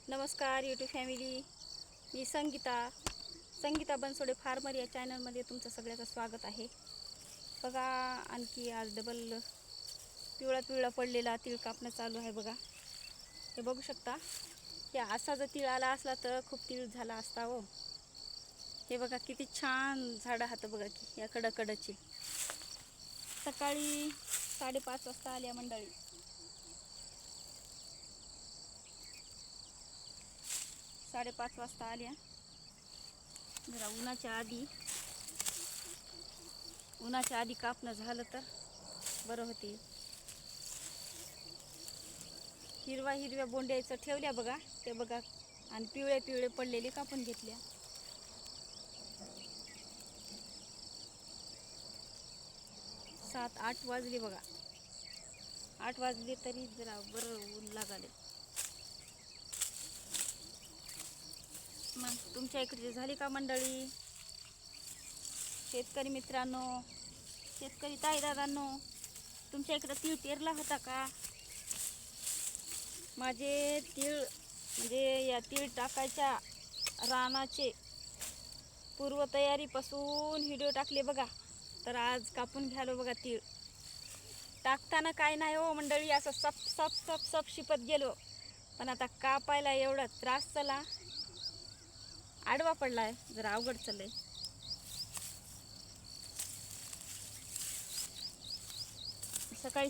नमस्कार YouTube family. मी Sangeeta Bansode farmer या चॅनलमध्ये तुमचं सगळ्याचं स्वागत आहे. बघा, आणखी आज डबल पिवळा पडलेला तीळ कापणं चालू आहे. बघा, हे बघू शकता. हे असा जर तीळ आला असला तर खूप तीळ झाला असता हो. हे बघा किती छान झाडं हात बघा की या कडकडची. सकाळी 5:30 वाजता आल्या मंडळी. 5:30 वाजता आल्या. जरा उन्हाच्या आधी कापणं झालं तर बरं होते. हिरव्या बोंड्याचं ठेवल्या बघा, ते बघा. आणि पिवळे पडलेले कापून घेतल्या. सात आठ वाजले बघा. 8 वाजले तरी जरा बरं ऊन लागाले. मग तुमच्या इकडचे झाली का मंडळी? शेतकरी मित्रांनो, शेतकरी ताईदादांनो, तुमच्या इकडं तीळ पेरला होता का? माझे तीळ म्हणजे या तीळ टाकायच्या रानाचे पूर्वतयारीपासून व्हिडिओ टाकले बघा. तर आज कापून घ्यालो बघा तीळ. टाकताना काय नाही हो मंडळी, असं सप शिपत गेलो. पण आता कापायला एवढा त्रास चला, आडवा पडलाय, जरा अवघड चाललंय.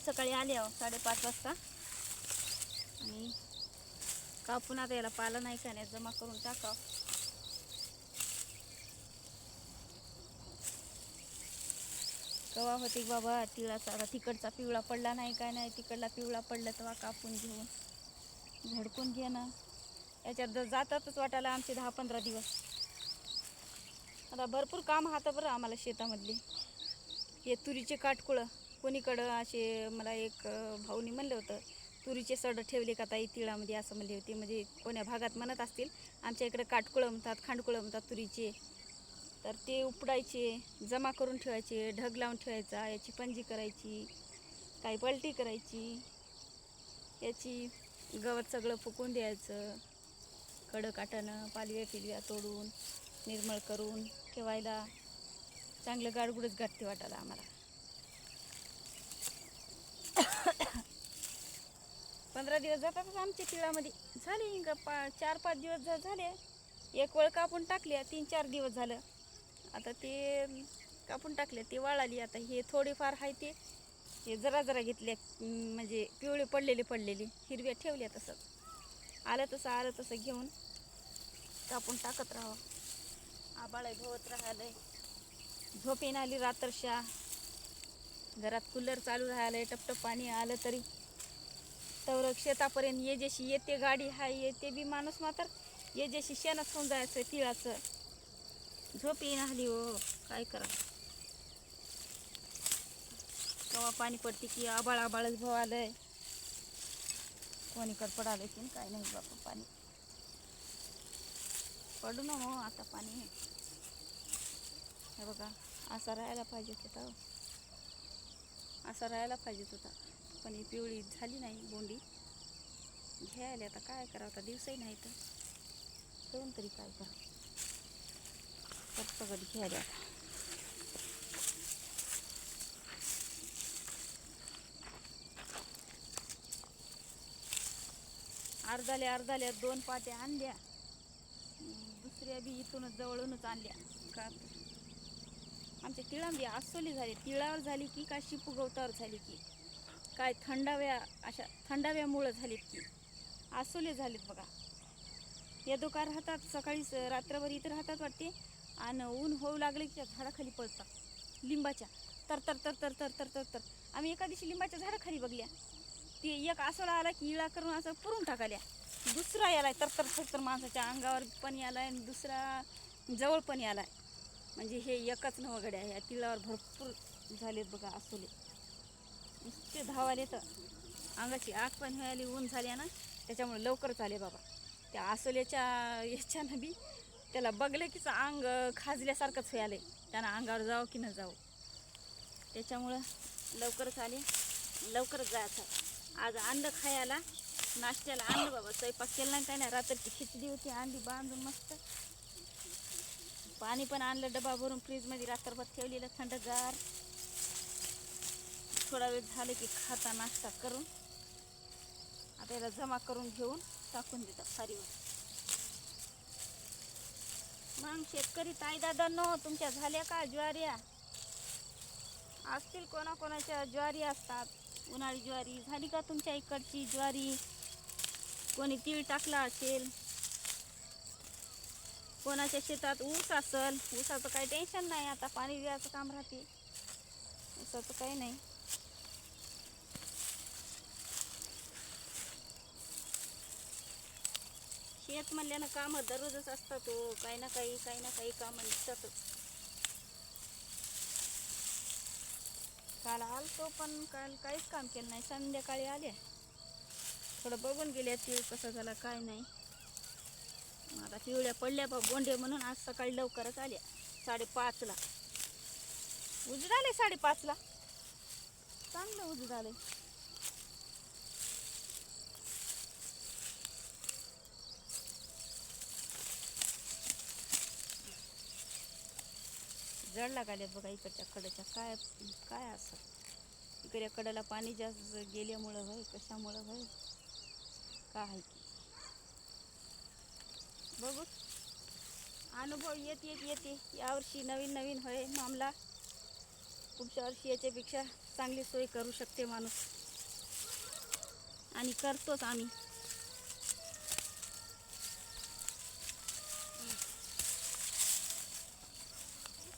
सकाळी आले आहो 5:30 वाजता. आणि कापून आता याला पाला नाही का नाही जमा करून टाकाव. कवा होती बाबा तिळाचा. आता तिकडचा पिवळा पडला नाही काय नाही, तिकडला पिवळा पडला तेव्हा कापून घेऊन झडकून घे ना. याच्यात जातातच वाटायला आमचे 10-15 दिवस. आता भरपूर काम हात बरं आम्हाला शेतामधले. हे तुरीचे काटकुळं कोणीकडं असे, मला एक भाऊनी म्हणलं होतं, तुरीचे सड ठेवले का ताई तिळामध्ये, असं म्हणले होते. म्हणजे कोण्या भागात म्हणत असतील. आमच्या इकडे काटकुळं म्हणतात, खांडकुळं म्हणतात तुरीचे. तर ते उपडायचे, जमा करून ठेवायचे, ढग लावून ठेवायचा, याची पंजी करायची, काही पलटी करायची, याची गवत सगळं फुकून द्यायचं, खडकाटानं पालव्या तोडून निर्मळ करून ठेवायला. चांगलं गाडगुडच गाठते वाटायला आम्हाला. 15 दिवस जातातच आमच्या तिळामध्ये. झाले 4-5 दिवस झाले. एक वेळ कापून टाकल्या, 3-4 दिवस झालं. आता ते कापून टाकले, ते वाळाली. आता हे थोडेफार आहे ते हे जरा घेतले, म्हणजे पिवळे पडलेले हिरव्या ठेवल्या. तसंच आलं तसं घेऊन कापून टाकत राहावं. आबाळ भोवत राहिलंय, झोप येऊन आली रात्रशा. घरात कूलर चालू राहिलंय, टपटप पाणी आलं तरी तर शेतापर्यंत ये जशी येते गाडी हाय, येते बी माणूस मात्र ये जशी शेणच होऊन जायचं तिळाचं. झोप येईन आली हो, काय करा. केव्हा पाणी पडते की आबाळच भाव आलंय. कोणीकडे पडालंय की काय नाही बापा. पाणी पडू ना हो आता पाणी. हे बघा, असा राहायला पाहिजेत होता, असा राहायला पाहिजेत होता. पण ही पिवळी झाली नाही बोंडी. घ्यायला आता काय करावं. आता दिवसही नाही तर करून तरी काय करावं. सगळं घ्यायला आता. अर्धाल्या 2 पाट्या आणल्या. दुसऱ्या बी इथूनच जवळूनच आणल्या. का आमच्या तिळांबी आसोली झाली. तिळावर झाली की काय शिपू गवतावर झाली की काय थंडाव्यामुळं झालीत की आसोले झालीत बघा. या दुकान राहतात, सकाळी रात्रभर इथं राहतात वाटते. आणि ऊन होऊ लागले की झाडाखाली पळतात लिंबाच्या. तर आम्ही एका दिवशी लिंबाच्या झाडाखाली बघल्या. ते एक आसोळा आला की इळा करून असं पुरून टाकाल्या. दुसरा यालाय तर माणसाच्या अंगावर पण यालाय आणि दुसरा जवळ पण यालाय. म्हणजे हे एकच नवगड्या. ह्या तिळावर भरपूर झालेत बघा आसोले. नुसते धावाले तर अंगाची आग पण व्हायली. ऊन झाल्या ना त्याच्यामुळे लवकरच आले बाबा. त्या आसोल्याच्या याच्यानं बी त्याला बघले कीच अंग खाजल्यासारखंच व्हायलंय. त्यानं अंगावर जावं की न जावं, त्याच्यामुळं लवकरच आले, लवकरच जायचं. आज आणलं खायला नाश्त्याला आणलं बाबा, स्वयंपाक केला नाही काय नाही. रात्रीची खिचडी होती, आणली बांधून मस्त. पाणी पण आणलं डबा भरून फ्रीजमध्ये, रात्रभर ठेवलेलं थंडगार. थोडा वेळ झालं की खाता नाश्ता करून आता याला जमा करून घेऊन टाकून देतात फारीवर. मग शेतकरी ताई दादांनो, तुमच्या झाल्या का ज्वाऱ्या? असतील कोणाकोणाच्या ज्वारी असतात, उन्हाळी ज्वारी झाली का तुमच्या इकडची ज्वारी? कोणी तीळ टाकला असेल, कोणाच्या शेतात ऊस असेल. ऊसाचं काही टेन्शन नाही, आता पाणी द्यायचं काम राहते. ऊसाचं काही नाही. शेत म्हणल्यानं कामं दररोजच असतात हो, काही ना काही कामं निघतातच. काल आलतो पण काल काहीच काम केलं नाही. संध्याकाळी आले, थोडं बघून गेले तीळ कसं झाला काय नाही. आता पिवळ्या पडल्या बा बोंडे म्हणून आज सकाळी लवकरच आल्या. 5:30ला उजड आले. 5:30ला चांगलं उजड आले. जड लागायला बघा इकडच्या कडेच्या. काय काय असं इकडे कडेला पाणी जास्त गेल्यामुळं होय, कशामुळं होय का आहे की बघू. अनुभव येते. यावर्षी नवीन होय मामला. पुढच्या वर्षी याच्यापेक्षा चांगली सोय करू शकते माणूस, आणि करतोच आम्ही.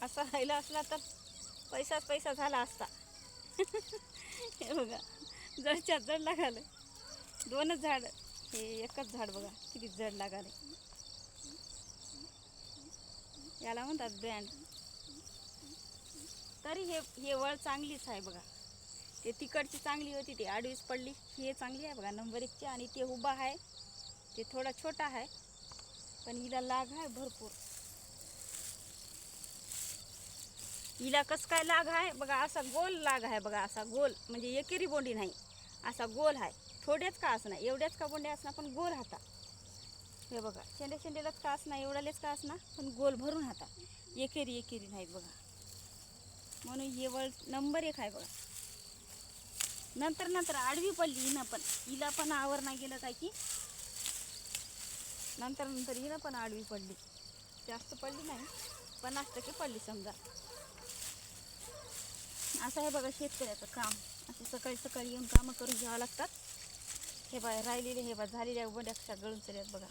असा राहिला असला तर पैसा झाला असता. हे बघा, जडच्या जड लागाले. 2च झाड, हे एकच झाड बघा किती जड लागाले. याला म्हणतात ब्रँड. तरी हे वळ चांगलीच आहे बघा. ते तिकडची चांगली होती, ती आडवीच पडली. हे चांगली आहे बघा, नंबर 1ची. आणि ते उभा आहे, ते थोडा छोटा आहे, पण हिला लाग आहे भरपूर. हिला कसं काय लाग आहे बघा, असा गोल लाग आहे बघा. असा गोल म्हणजे एकेरी बोंडी नाही, असा गोल आहे. थोडेच का असणार, एवढ्याच का बोंडे असणार पण गोल हाता. हे बघा, शेंडेलाच का असणार, एवढालेच का असणार पण गोल भरून हाता. एकेरी नाहीत बघा. म्हणून हे वळ नंबर 1 आहे बघा. नंतर आडवी पडली हिनं पण. हिला पण आवर नाही गेलं काय की नंतर हिनं पण आडवी पडली. जास्त पडली नाही, 50% पडली समजा. असं आहे बघा शेतकऱ्याचं काम. असे सकाळी येऊन कामं करून घ्यावं लागतात. हे बघा राहिलेले, हे बघा झालेल्या बोंड्या कशा गळून चल्यात बघा.